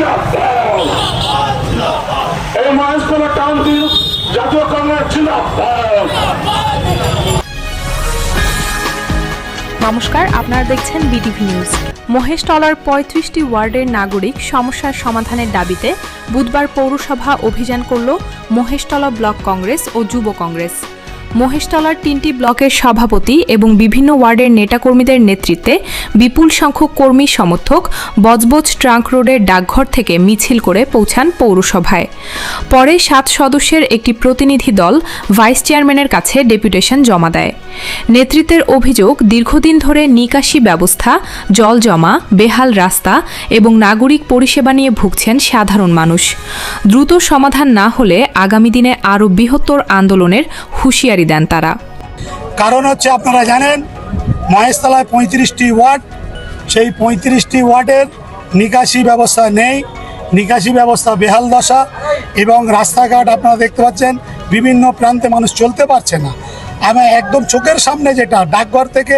জিন্দাবাদ। এই মহেশতলা কাউন্সিল জাতীয় কংগ্রেস জিন্দাবাদ। নমস্কার, আপনারা দেখছেন বিটিভি নিউজ। মহেশতলার ৩৫টি ওয়ার্ডের নাগরিক সমস্যার সমাধানের দাবিতে বুধবার পৌরসভা অভিযান করল মহেশতলা ব্লক কংগ্রেস ও যুব কংগ্রেস। মহেশতলার ৩টি ব্লকের সভাপতি এবং বিভিন্ন ওয়ার্ডের নেতাকর্মীদের নেতৃত্বে বিপুল সংখ্যক কর্মী সমর্থক বজবজ ট্রাঙ্ক রোডের ডাকঘর থেকে মিছিল করে পৌঁছান পৌরসভায়। পরে ৭ সদস্যের একটি প্রতিনিধি দল ভাইস চেয়ারম্যানের কাছে ডেপুটেশন জমা দেয়। নেতৃত্বের অভিযোগ, দীর্ঘদিন ধরে নিকাশি ব্যবস্থা, জল জমা, বেহাল রাস্তা এবং নাগরিক পরিষেবা নিয়ে ভুগছেন সাধারণ মানুষ। দ্রুত সমাধান না হলে আগামী দিনে আরও বৃহত্তর আন্দোলনের হুঁশিয়ারি দেন তারা। কারণ হচ্ছে, আপনারা জানেন মহেশতলায় 35টি ওয়ার্ড, সেই 35টি ওয়ার্ডের নিকাশি ব্যবস্থা নেই, নিকাশি ব্যবস্থা বেহাল দশা এবং রাস্তাঘাট আপনারা দেখতে পাচ্ছেন বিভিন্ন প্রান্তে মানুষ চলতে পারছে না। আমি একদম চোখের সামনে যেটা ডাকঘর থেকে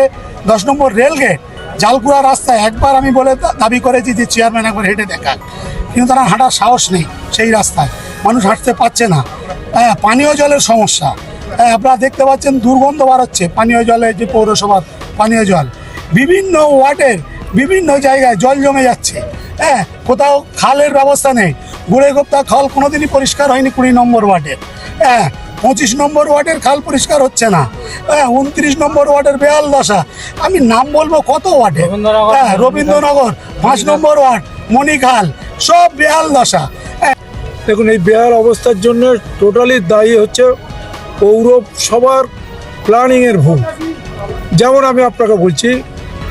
10 নম্বর রেলগেট জালকুড়া রাস্তায় একবার আমি বলে দাবি করেছি যে চেয়ারম্যান একবার হেঁটে দেখান, কিন্তু তারা হাঁটার সাহস নেই, সেই রাস্তায় মানুষ হাঁটতে পারছে না। পানীয় জলের সমস্যা, আপনারা দেখতে পাচ্ছেন দুর্গন্ধ বার হচ্ছে পানীয় জলের, যে পৌরসভার পানীয় জল বিভিন্ন ওয়ার্ডের বিভিন্ন জায়গায় জল জমে যাচ্ছে। কোথাও খালের ব্যবস্থা নেই, গুড়েগোপ্তা খাল কোনোদিনই পরিষ্কার হয়নি 20 নম্বর ওয়ার্ডের। 25 নম্বর ওয়ার্ডের খাল পরিষ্কার হচ্ছে না। 29 নম্বর ওয়ার্ডের বেহাল দশা, আমি নাম বলবো কত ওয়ার্ডে, রবীন্দ্রনগর 5 নম্বর ওয়ার্ড, মণিখাল, সব বেহাল দশা। দেখুন, এই বেহাল অবস্থার জন্য টোটালি দায়ী হচ্ছে পৌরসভার প্ল্যানিংয়ের ভুল। যেমন আমি আপনাকে বলছি,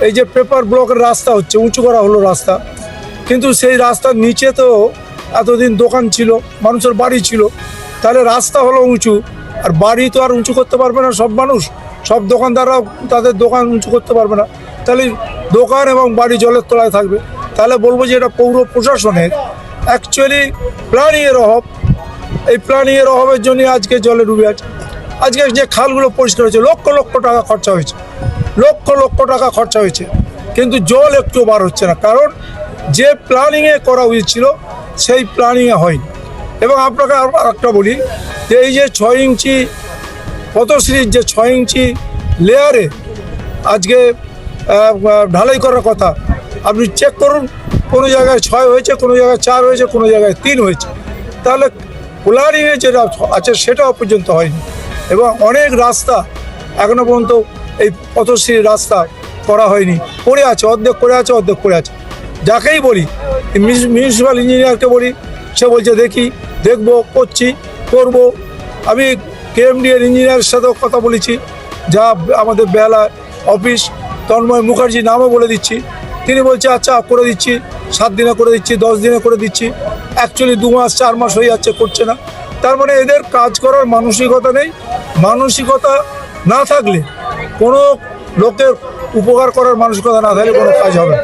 এই যে পেপার ব্লকের রাস্তা হচ্ছে, উঁচু করা হলো রাস্তা, কিন্তু সেই রাস্তার নিচে তো এতদিন দোকান ছিল, মানুষের বাড়ি ছিল, তাহলে রাস্তা হলো উঁচু, আর বাড়ি তো আর উঁচু করতে পারবে না সব মানুষ, সব দোকানদাররা তাদের দোকান উঁচু করতে পারবে না, তাহলে দোকান এবং বাড়ি জলের তলায় থাকবে। তাহলে বলবো যে এটা পৌর প্রশাসনের অ্যাকচুয়ালি প্ল্যানিংয়ের অভাব। এই প্ল্যানিংয়ের অভাবের জন্য আজকে জলে ডুবে আছে। আজকে যে খালগুলো পরিষ্কার হয়েছে, লক্ষ লক্ষ টাকা খরচা হয়েছে, লক্ষ লক্ষ টাকা খরচা হয়েছে, কিন্তু জল একটু বার হচ্ছে না, কারণ যে প্ল্যানিংয়ে করা উচিত ছিল সেই প্ল্যানিংয়ে হয়নি। এবং আপনাকে আর একটা বলি যে এই যে 6 ইঞ্চি পথশ্রীর যে 6 ইঞ্চি লেয়ারে আজকে ঢালাই করার কথা, আপনি চেক করুন, কোনো জায়গায় 6 হয়েছে, কোনো জায়গায় 4 হয়েছে, কোনো জায়গায় 3 হয়েছে, তাহলে প্ল্যানিংয়ে যেটা আছে সেটাও পর্যন্ত হয়নি। এবং অনেক রাস্তা এখনো পর্যন্ত এই পথশ্রী রাস্তা করা হয়নি, পড়ে আছে, অর্ধেক করে আছে, অর্ধেক পড়ে আছে। যাকেই বলি, মিউনিসিপ্যাল ইঞ্জিনিয়ারকে বলি, সে বলছে দেখবো, করবো। আমি কেএমডি এর ইঞ্জিনিয়ারের সাথেও কথা বলেছি, যা আমাদের বেহালা অফিস, তন্ময় মুখার্জি নামও বলে দিচ্ছি, তিনি বলছে আচ্ছা করে দিচ্ছি, 7 দিনে করে দিচ্ছি, 10 দিনে করে দিচ্ছি। অ্যাকচুয়ালি 2 মাস 4 মাস হয়ে যাচ্ছে, করছে না। তার মানে এদের কাজ করার মানসিকতা নেই। মানসিকতা না থাকলে, কোনো লোকের উপকার করার মানসিকতা না থাকলে কোনো কাজ হবে না।